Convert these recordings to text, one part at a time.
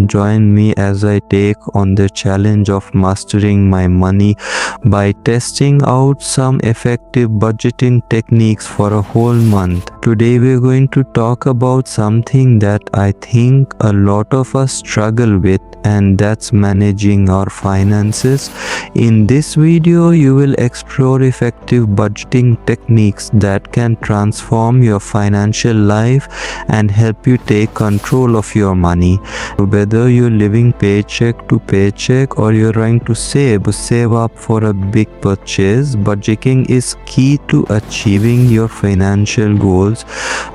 Join me as I take on the challenge of mastering my money by testing out some effective budgeting techniques for a whole month. Today we're going to talk about something that I think a lot of us struggle with, and that's managing our finances. In this video, you will explore effective budgeting techniques that can transform your financial life and help you take control of your money. Whether you're living paycheck to paycheck or you're trying to save up for a big purchase, budgeting is key to achieving your financial goals.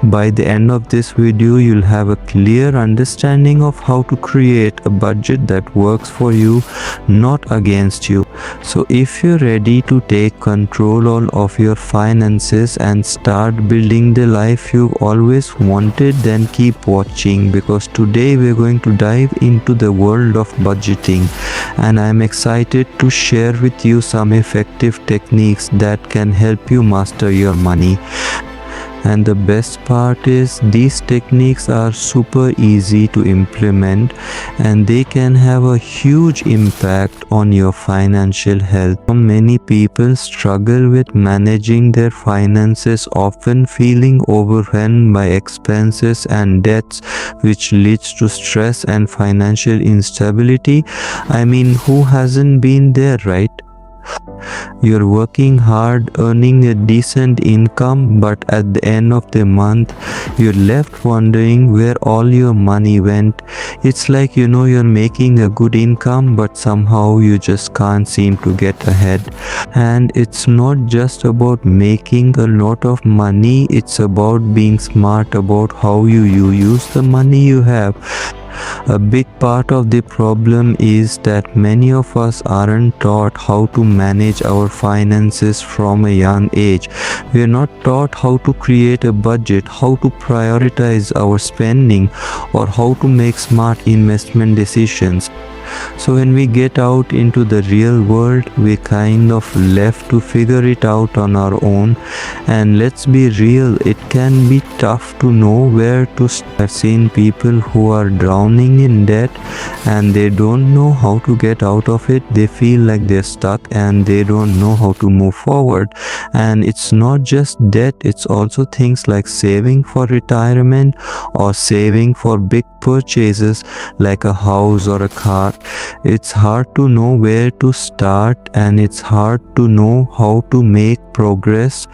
By the end of this video, you'll have a clear understanding of how to create a budget that works for you, not against you. So if you're ready to take control of your finances and start building the life you've always wanted, then keep watching, because today we're going to dive into the world of budgeting, and I'm excited to share with you some effective techniques that can help you master your money. And the best part is, these techniques are super easy to implement and they can have a huge impact on your financial health. Many people struggle with managing their finances, often feeling overwhelmed by expenses and debts, which leads to stress and financial instability. I mean, who hasn't been there, right? You're working hard, earning a decent income, but at the end of the month, you're left wondering where all your money went. It's like, you're making a good income, but somehow you just can't seem to get ahead. And it's not just about making a lot of money, it's about being smart about how you use the money you have. A big part of the problem is that many of us aren't taught how to manage our finances from a young age. We are not taught how to create a budget, how to prioritize our spending, or how to make smart investment decisions. So when we get out into the real world, we're kind of left to figure it out on our own. And let's be real, it can be tough to know where to start. I've seen people who are drowning in debt and they don't know how to get out of it. They feel like they're stuck and they don't know how to move forward. And it's not just debt, it's also things like saving for retirement or saving for big purchases like a house or a car. It's hard to know where to start and it's hard to know how to make progress.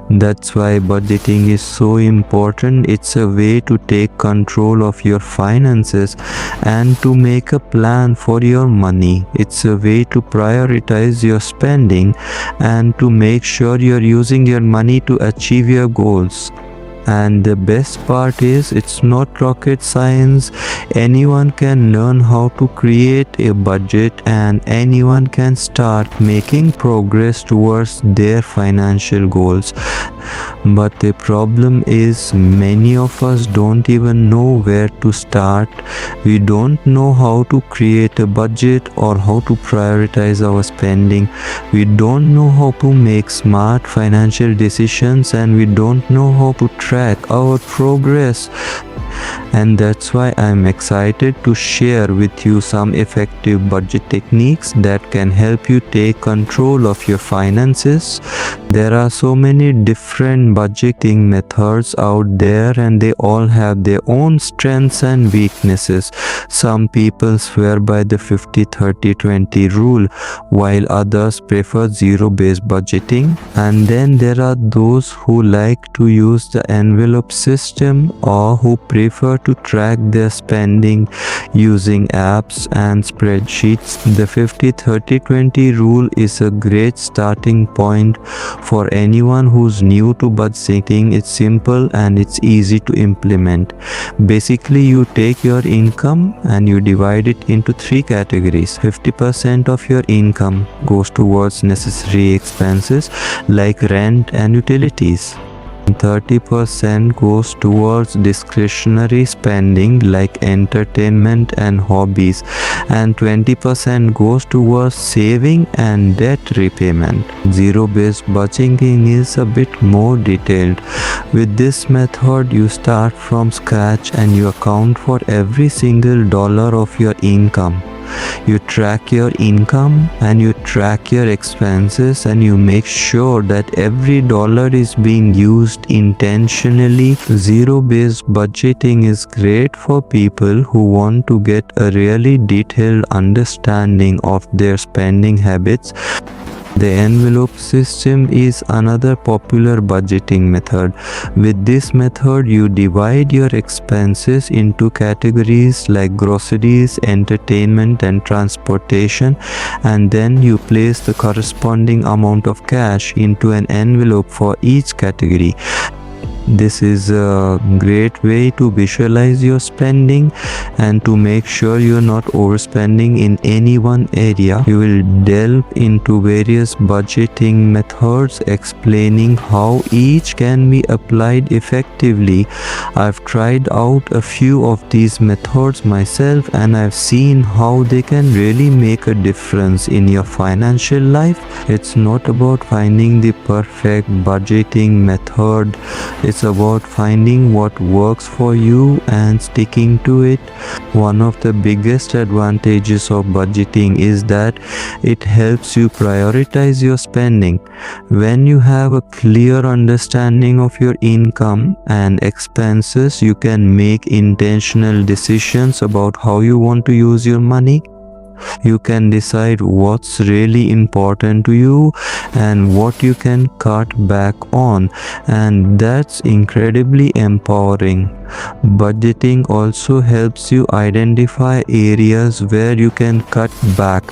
That's why budgeting is so important. It's a way to take control of your finances and to make a plan for your money. It's a way to prioritize your spending and to make sure you're using your money to achieve your goals. And the best part is, it's not rocket science. Anyone can learn how to create a budget and anyone can start making progress towards their financial goals. But the problem is, many of us don't even know where to start. We don't know how to create a budget or how to prioritize our spending. We don't know how to make smart financial decisions, and we don't know how to track our progress. And that's why I'm excited to share with you some effective budget techniques that can help you take control of your finances. There are so many different budgeting methods out there and they all have their own strengths and weaknesses. Some people swear by the 50-30-20 rule, while others prefer zero-based budgeting. And then there are those who like to use the envelope system or who prefer to track their spending using apps and spreadsheets. The 50-30-20 rule is a great starting point for anyone who's new to budgeting. It's simple and it's easy to implement. Basically, you take your income and you divide it into 3 categories. 50% of your income goes towards necessary expenses like rent and utilities. 30% goes towards discretionary spending like entertainment and hobbies, and 20% goes towards saving and debt repayment. Zero-based budgeting is a bit more detailed. With this method, you start from scratch and you account for every single dollar of your income. You track your income and you track your expenses, and you make sure that every dollar is being used intentionally. Zero-based budgeting is great for people who want to get a really detailed understanding of their spending habits. The envelope system is another popular budgeting method. With this method, you divide your expenses into categories like groceries, entertainment, and transportation, and then you place the corresponding amount of cash into an envelope for each category. This is a great way to visualize your spending and to make sure you're not overspending in any one area. You will delve into various budgeting methods, explaining how each can be applied effectively. I've tried out a few of these methods myself, and I've seen how they can really make a difference in your financial life. It's not about finding the perfect budgeting method. It's about finding what works for you and sticking to it. One of the biggest advantages of budgeting is that it helps you prioritize your spending. When you have a clear understanding of your income and expenses, you can make intentional decisions about how you want to use your money. You can decide what's really important to you and what you can cut back on, and that's incredibly empowering. Budgeting also helps you identify areas where you can cut back.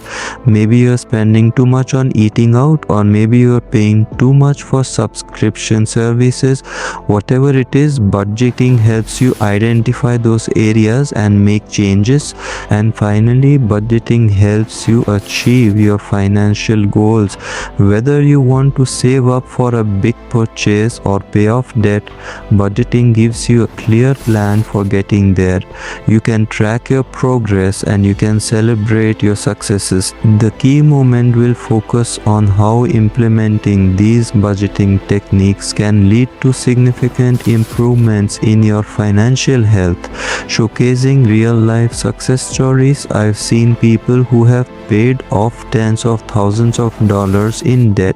Maybe you're spending too much on eating out, or maybe you're paying too much for subscription services. Whatever it is, budgeting helps you identify those areas and make changes. And finally, budgeting helps you achieve your financial goals. Whether you want to save up for a big purchase or pay off debt, budgeting gives you a clear plan for getting there. You can track your progress and you can celebrate your successes. The key moment will focus on how implementing these budgeting techniques can lead to significant improvements in your financial health. Showcasing real-life success stories, I've seen people who have paid off tens of thousands of dollars in debt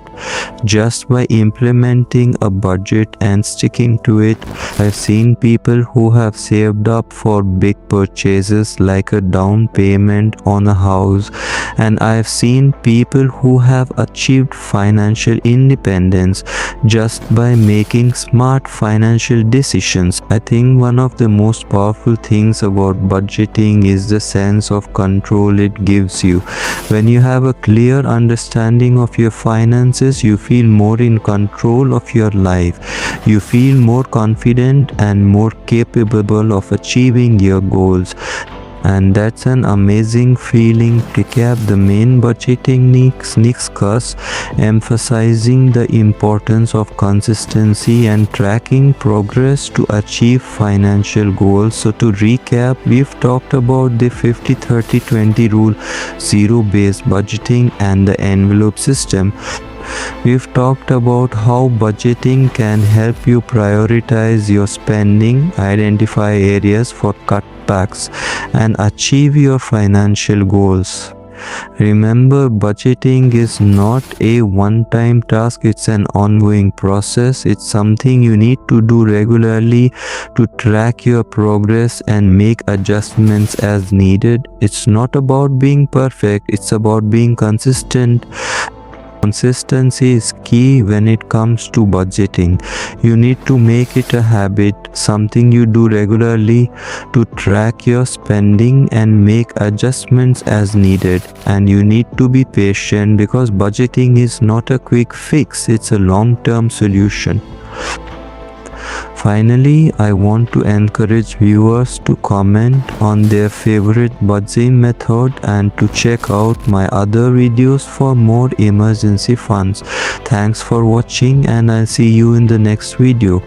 just by implementing a budget and sticking to it. I've seen people who have saved up for big purchases like a down payment on a house, and I've seen people who have achieved financial independence just by making smart financial decisions. I think one of the most powerful things about budgeting is the sense of control it gives you. When you have a clear understanding of your finances, you feel more in control of your life. You feel more confident and more capable of achieving your goals. And that's an amazing feeling. To recap the main budgeting techniques, emphasizing the importance of consistency and tracking progress to achieve financial goals. So to recap, we've talked about the 50-30-20 rule, zero-based budgeting, and the envelope system. We've talked about how budgeting can help you prioritize your spending, identify areas for cutbacks, and achieve your financial goals. Remember, budgeting is not a one-time task, it's an ongoing process. It's something you need to do regularly to track your progress and make adjustments as needed. It's not about being perfect, it's about being consistent. Consistency is key when it comes to budgeting. You need to make it a habit, something you do regularly to track your spending and make adjustments as needed. And you need to be patient because budgeting is not a quick fix, it's a long-term solution. Finally, I want to encourage viewers to comment on their favorite budgeting method and to check out my other videos for more emergency funds. Thanks for watching, and I'll see you in the next video.